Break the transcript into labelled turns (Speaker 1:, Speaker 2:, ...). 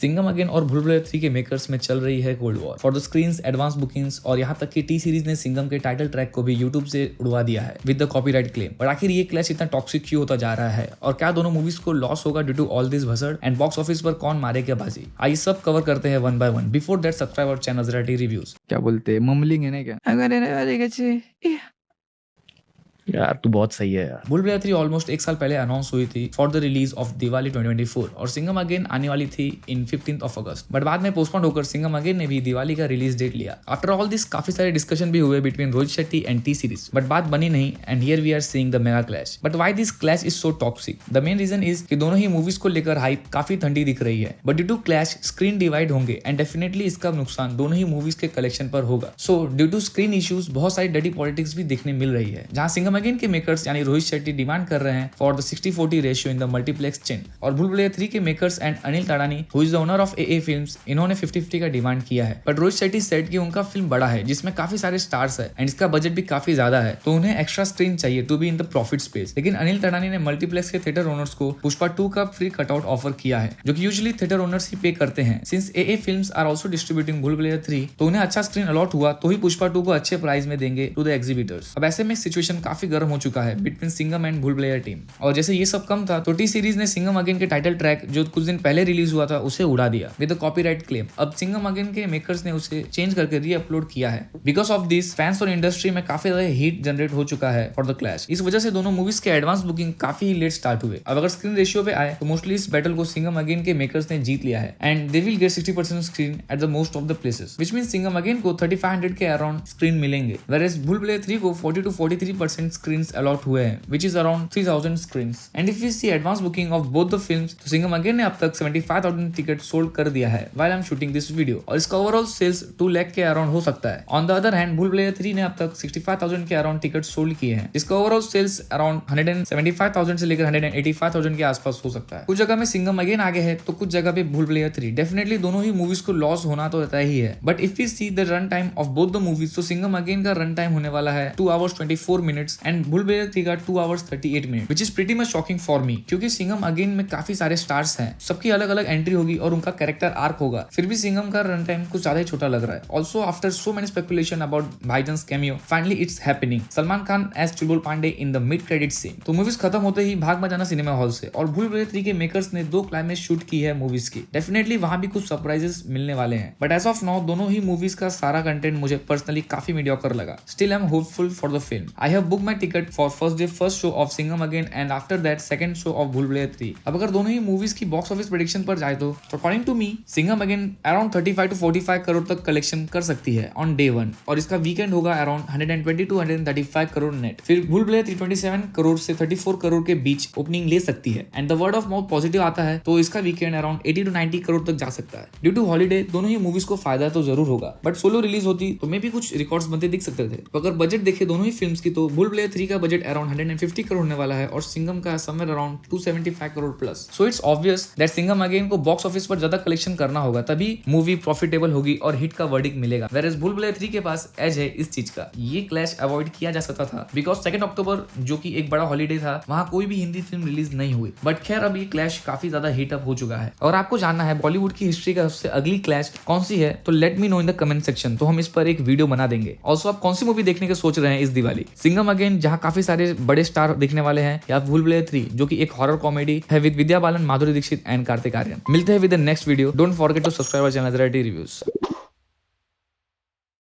Speaker 1: Singham again और भूल भुलैया 3 के makers में चल रही है cold war for the screens, advance bookings और यहाँ तक कि टी सीरीज ने सिंघम के टाइटल ट्रैक को भी यूट्यूब से उड़वा दिया है विद द कॉपीराइट क्लेम। और आखिर ये क्लैश इतना टॉक्सिक क्यों होता जा रहा है और क्या दोनों मूवीज को लॉस होगा ड्यू टू ऑल दिस भसड़ एंड बॉक्स ऑफिस पर कौन मारेगा बाजी, आइए सब कवर करते हैं one by one. Before that subscribe our channel Nazarati reviews.
Speaker 2: क्या बोलते हैं, ममलिंग है ना क्या?
Speaker 1: यार तू बहुत सही है यार। भूल भुलैया 3 ऑलमोस्ट एक साल पहले अनाउंस हुई थी for the release of Diwali 2024 और सिंघम अगेन आने वाली थी इन 15th of अगस्त, बट बाद में पोस्टपोन होकर सिंघम अगेन ने भी दिवाली का रिलीज डेट लिया। आफ्टर ऑल दिस काफी सारे डिस्कशन भी हुए between Rohit Shetty and T Series, but बात बनी नहीं and here we are seeing the mega clash. But why this clash is so toxic? The main reason is कि दोनों ही मूवीज को लेकर हाइप काफी ठंडी दिख रही है, but due to clash screen divide होंगे एंड डेफिनेटली इसका नुकसान दोनों ही मूवीज के कलेक्शन पर होगा। So due to screen issues बहुत सारी डटी पॉलिटिक्स भी देखने मिल रही है, जहां सिंघम अगेन के मेकर्स यानी रोहित शेट्टी डिमांड कर रहे हैं for the 60-40 ratio in the multiplex chain, और भूल भुलैया 3 के makers and Anil Thadani who is the owner of AA films, इन्होंने 50-50 का डिमांड किया है। बट रोहित शेट्टी सेड कि उनका फिल्म बड़ा है जिसमें काफी सारे स्टार्स है एंड इसका बजट भी काफी ज्यादा है, तो उन्हें एक्स्ट्रा स्क्रीन चाहिए to be in the profit space. लेकिन अनिल ताड़ानी ने मल्टीप्लेक्स के थिएटर ओनर्स को पुष्पा 2 का फ्री कटआउट ऑफर किया है, जो कि यूजुअली थिएटर ओनर्स ही पे करते हैं। Since AA films are also distributing Bhool Bhulaiyaa 3, तो उन्हें अच्छा स्क्रीन अलॉट हुआ तो ही पुष्पा 2 को अच्छे प्राइस में देंगे टू द एग्जीबिटर्स। अब ऐसे में सिचुएशन काफी गर्म हो चुका है बिटवीन सिंघम एंड भूल भुलैया टीम। और जैसे ये सब कम था तो टी सीरीज ने सिंघम अगेन के टाइटल ट्रैक जो कुछ दिन पहले रिलीज हुआ था उसे उड़ा दिया विद द कॉपीराइट क्लेम। अब सिंघम अगेन के मेकर्स ने उसे चेंज करके री अपलोड किया है। बिकॉज ऑफ दिस फैंस और इंडस्ट्री में काफी ज्यादा हीट जनरेट हो चुका है फॉर द क्लैश। इस वजह से दोनों मूवीज के एडवांस बुकिंग काफी लेट स्टार्ट हुए। अब अगर स्क्रीन रेशियो पे आए तो मोस्टली इस बैटल को सिंघम अगेन के मेकर्स ने जीत लिया है and they will get 60% screen at the most of the places, which means Singham again को 3500 के अराउंड स्क्रीन मिलेंगे, whereas भूल भुलैया 3 को 40 to 43% स्क्रीन्स अलॉट हुए हैं, which is around 3000 screens. And if we see advance booking of both the films, तो Singham again ने अब तक 75,000 टिकट सोल्ड कर दिया है while I'm shooting this video, और इसका ओवरऑल सेल्स 2 लाख के अराउंड हो सकता है। ऑन द अदर हैंड भूल भुलैया 3 ने अब तक 65,000 के अराउंड टिकट सोल्ड किए हैं, जिसका ओवरऑल सेल्स अराउंड 175,000 से लेकर 185,000 के आसपास हो सकता है। कुछ जगह में सिंघम अगेन आगे है तो कुछ जगह पे भूल भुलैया 3। डेफिनेटली दोनों ही मूवीज को लॉस होना तो तय ही है, but if we see the run time of both the movies, तो सिंघम अगेन का रन टाइम होने वाला है 2 hours 24 minutes एंड भूल भुलैया 3 का 2 hours 38 minutes, which is pretty much shocking for me, क्योंकि सिंघम अगेन में काफी सारे स्टार्स हैं, सबकी अलग अलग एंट्री होगी और उनका कैरेक्टर आर्क होगा, फिर भी सिंघम का रन टाइम कुछ ज्यादा ही छोटा लग रहा है। Also after so many speculation about भाईजान्स cameo, finally it's happening, Salman Khan as Chulbul Pandey in the mid credit scene. तो मूवीज खत्म होते ही भाग बजाना सिनेमा हॉल से, और भूल भुलैया 3 के मेकर्स ने 2 क्लाइमेक्स शूट की है मूवीज की। डेफिनेटली वहां भी कुछ सरप्राइजेस मिलने वाले हैं, बट एज ऑफ नाउ दोनों ही मूवीज का सारा कंटेंट मुझे पर्सनली काफी मीडियोकर लगा। Still I am hopeful for the film. I have book my ticket for first day first show of Singham again and after that second show of Bhool Bhulaiyaa 3। अब अगर दोनों ही मूवीज की बॉक्स ऑफिस प्रेडिक्शन पर जाए तो according to me Singham again around 35 to 45 crore तक collection कर सकती है ऑन डे 1, और इसका वीकेंड होगा अराउंड 120 to 135 करोड़ नेट। फिर भूल भुलैया 327 करोड़ से 34 करोड़ के बीच ओपनिंग ले सकती है and the word of mouth positive आता है तो इसका वीकेंड अराउंड 80 to 90 करोड़ तक जा सकता है। ड्यू टू हॉलीडे दोनों ही मूवीज को फायदा तो जरूर होगा, बट सोलो रिलीज होती तो मे भी कुछ रिकॉर्ड्स बनते दिख सकते थे। तो अगर बजट देखे दोनों ही फिल्म्स की तो भूल भुलैया 3 का बजट अराउंड 150 करोड़ होने वाला है और सिंघम का somewhere around 275 crore plus. So it's obvious that Singham again को बॉक्स ऑफिस पर ज्यादा कलेक्शन करना होगा, तभी मूवी प्रॉफिटेबल होगी और हिट का वर्डिक्ट मिलेगा, वेयरएज भूल भुलैया 3 के पास एज है इस चीज का। ये क्लैश अवॉइड किया जा सकता था बिकॉज 2 अक्टूबर जो कि एक बड़ा हॉलीडे था, वहां कोई भी हिंदी फिल्म रिलीज नहीं हुई, बट खैर अब ये क्लैश काफी ज्यादा हीट अप हो चुका है। और आपको जानना है बॉलीवुड की हिस्ट्री का सबसे अगली क्लैश कौन सी है, तो let me know in the comment section, तो हम इस पर एक वीडियो बना देंगे। ऑल्सो आप कौन सी मूवी देखने के सोच रहे हैं इस दिवाली, सिंघम अगेन जहां काफी सारे बड़े स्टार दिखने वाले हैं, या भूल भुलैया 3 जो कि एक हॉरर कॉमेडी है विद विद्या बालन, माधुरी दीक्षित एंड कार्तिक आर्यन। मिलते हैं with the next video. Don't forget to subscribe our channel Nazarati reviews.